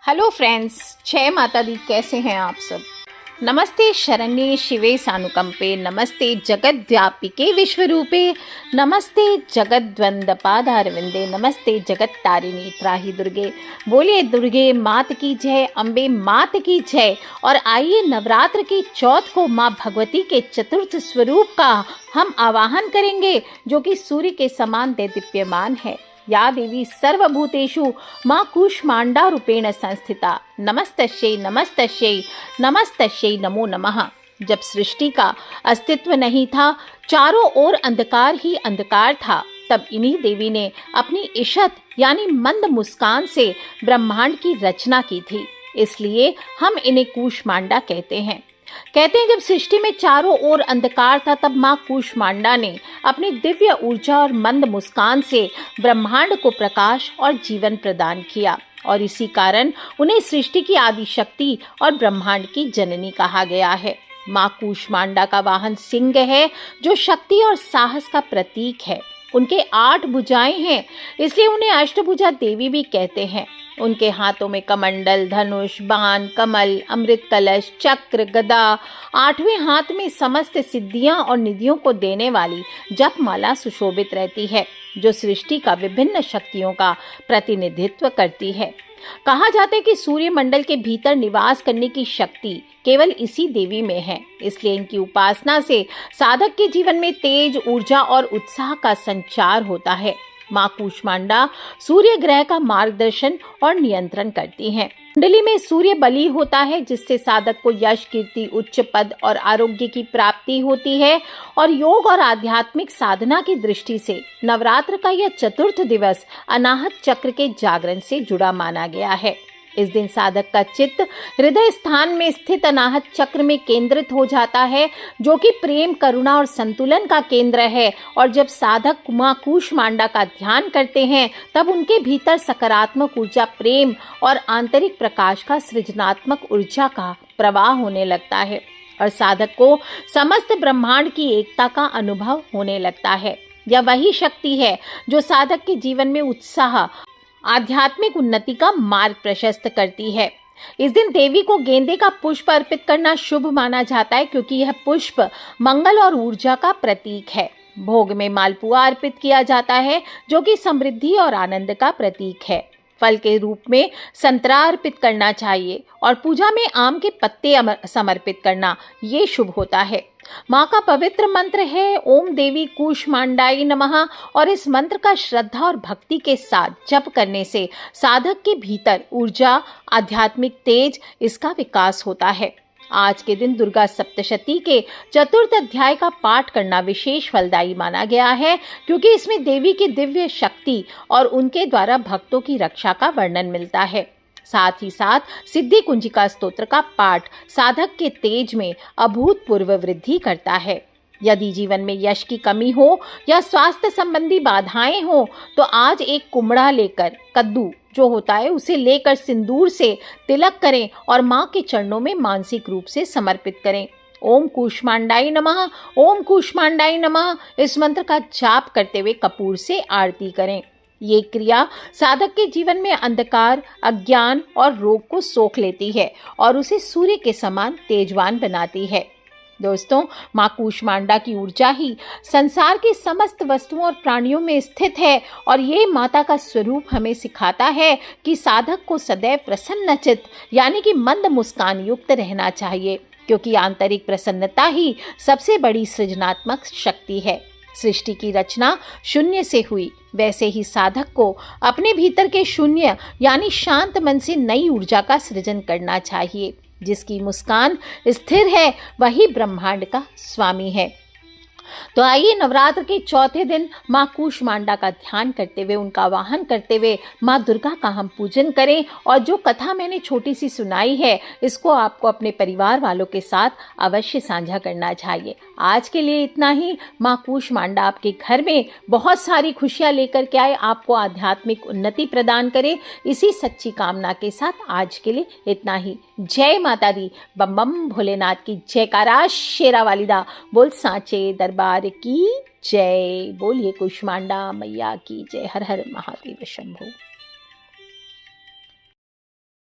Hello friends, जय माता दी। कैसे हैं आप सब। नमस्ते शरण्ये शिवे सानुकंपे, नमस्ते जगद्व्यापिके विश्वरूपे, नमस्ते जगद्वंदपादारविंदे, नमस्ते जगत तारिणी त्राहि दुर्गे। बोलिए दुर्गे मात की जय, अम्बे मात की जय। और आइए नवरात्र की चौथ को माँ भगवती के चतुर्थ स्वरूप का हम आवाहन करेंगे, जो कि सूर्य के समान दैदीप्यमान है। या देवी सर्वभूतेषु माँ कूष्मांडा रूपेण संस्थिता, नमस्तस्यै नमस्तस्यै नमस्तस्यै नमो नमः। जब सृष्टि का अस्तित्व नहीं था, चारों ओर अंधकार ही अंधकार था, तब इन्हीं देवी ने अपनी इशत यानी मंद मुस्कान से ब्रह्मांड की रचना की थी। इसलिए हम इन्हें कूष्मांडा कहते हैं। जब सृष्टि में चारों ओर अंधकार था, तब माँ कूष्मांडा ने अपनी दिव्य ऊर्जा और मंद मुस्कान से ब्रह्मांड को प्रकाश और जीवन प्रदान किया, और इसी कारण उन्हें सृष्टि की आदि शक्ति और ब्रह्मांड की जननी कहा गया है। माँ कूष्मांडा का वाहन सिंह है, जो शक्ति और साहस का प्रतीक है। उनके 8 भुजाएं हैं, इसलिए उन्हें अष्टभुजा देवी भी कहते हैं। उनके हाथों में कमंडल, धनुष, बाण, कमल, अमृत कलश, चक्र, गदा, 8वें हाथ में समस्त सिद्धियां और निधियों को देने वाली जपमाला सुशोभित रहती है, जो सृष्टि का विभिन्न शक्तियों का प्रतिनिधित्व करती है। कहा जाता है कि सूर्य मंडल के भीतर निवास करने की शक्ति केवल इसी देवी में है। इसलिए इनकी उपासना से साधक के जीवन में तेज, ऊर्जा और उत्साह का संचार होता है। माँ कूष्मांडा सूर्य ग्रह का मार्गदर्शन और नियंत्रण करती हैं। कुंडली में सूर्य बली होता है, जिससे साधक को यश, कीर्ति, उच्च पद और आरोग्य की प्राप्ति होती है। और योग और आध्यात्मिक साधना की दृष्टि से नवरात्र का यह चतुर्थ दिवस अनाहत चक्र के जागरण से जुड़ा माना गया है। इस दिन साधक का चित्त हृदय स्थान में स्थित अनाहत चक्र में केंद्रित हो जाता है, जो कि प्रेम, करुणा और संतुलन का केंद्र है। और जब साधक माँ कूष्मांडा का ध्यान करते हैं, तब उनके भीतर सकारात्मक ऊर्जा, प्रेम और आंतरिक प्रकाश का सृजनात्मक ऊर्जा का प्रवाह होने लगता है, और साधक को समस्त ब्रह्मांड की एकता का अनुभव होने लगता है। यह वही शक्ति है जो साधक के जीवन में उत्साह, आध्यात्मिक उन्नति का मार्ग प्रशस्त करती है। इस दिन देवी को गेंदे का पुष्प अर्पित करना शुभ माना जाता है, क्योंकि यह पुष्प मंगल और ऊर्जा का प्रतीक है। भोग में मालपुआ अर्पित किया जाता है, जो कि समृद्धि और आनंद का प्रतीक है। फल के रूप में संतरा अर्पित करना चाहिए, और पूजा में आम के पत्ते समर्पित करना ये शुभ होता है। माँ का पवित्र मंत्र है ओम देवी कूष्मांडाई नमः, और इस मंत्र का श्रद्धा और भक्ति के साथ जप करने से साधक के भीतर ऊर्जा, आध्यात्मिक तेज, इसका विकास होता है। आज के दिन दुर्गा सप्तशती के चतुर्थ अध्याय का पाठ करना विशेष फलदायी माना गया है, क्योंकि इसमें देवी की दिव्य शक्ति और उनके द्वारा भक्तों की रक्षा का वर्णन मिलता है। साथ ही साथ सिद्धि कुंजिका स्तोत्र का पाठ साधक के तेज में अभूतपूर्व वृद्धि करता है। यदि जीवन में यश की कमी हो या स्वास्थ्य संबंधी बाधाएं हो, तो आज एक कुमड़ा लेकर, कद्दू जो होता है उसे लेकर सिंदूर से तिलक करें और माँ के चरणों में मानसिक रूप से समर्पित करें। ओम कूष्मांडाई नमः, ओम कूष्मांडाई नमः, इस मंत्र का जाप करते हुए कपूर से आरती करें। ये क्रिया साधक के जीवन में अंधकार, अज्ञान और रोग को सोख लेती है, और उसे सूर्य के समान तेजवान बनाती है। दोस्तों, माँ कूष्मांडा की ऊर्जा ही संसार की समस्त वस्तुओं और प्राणियों में स्थित है, और ये माता का स्वरूप हमें सिखाता है कि साधक को सदैव प्रसन्नचित्त यानी कि मंद मुस्कान युक्त रहना चाहिए, क्योंकि आंतरिक प्रसन्नता ही सबसे बड़ी सृजनात्मक शक्ति है। सृष्टि की रचना शून्य से हुई, वैसे ही साधक को अपने भीतर के शून्य यानी शांत मन से नई ऊर्जा का सृजन करना चाहिए। जिसकी मुस्कान स्थिर है, वही ब्रह्मांड का स्वामी है। तो आइए नवरात्र के चौथे दिन माँ कूष्मांडा का ध्यान करते हुए, उनका आवाहन करते हुए माँ दुर्गा का हम पूजन करें। और जो कथा मैंने छोटी सी सुनाई है, इसको आपको अपने परिवार वालों के साथ अवश्य साझा करना चाहिए। आज के लिए इतना ही। माँ कूष्मांडा आपके घर में बहुत सारी खुशियाँ लेकर के आए, आपको आध्यात्मिक उन्नति प्रदान करे, इसी सच्ची कामना के साथ आज के लिए इतना ही। जय माता दी। बम बम भोलेनाथ की जयकारा, शेरा वालिदा बोल सांचे दरबार की जय। बोलिए कूष्मांडा मैया की जय। हर हर महादेव शंभो।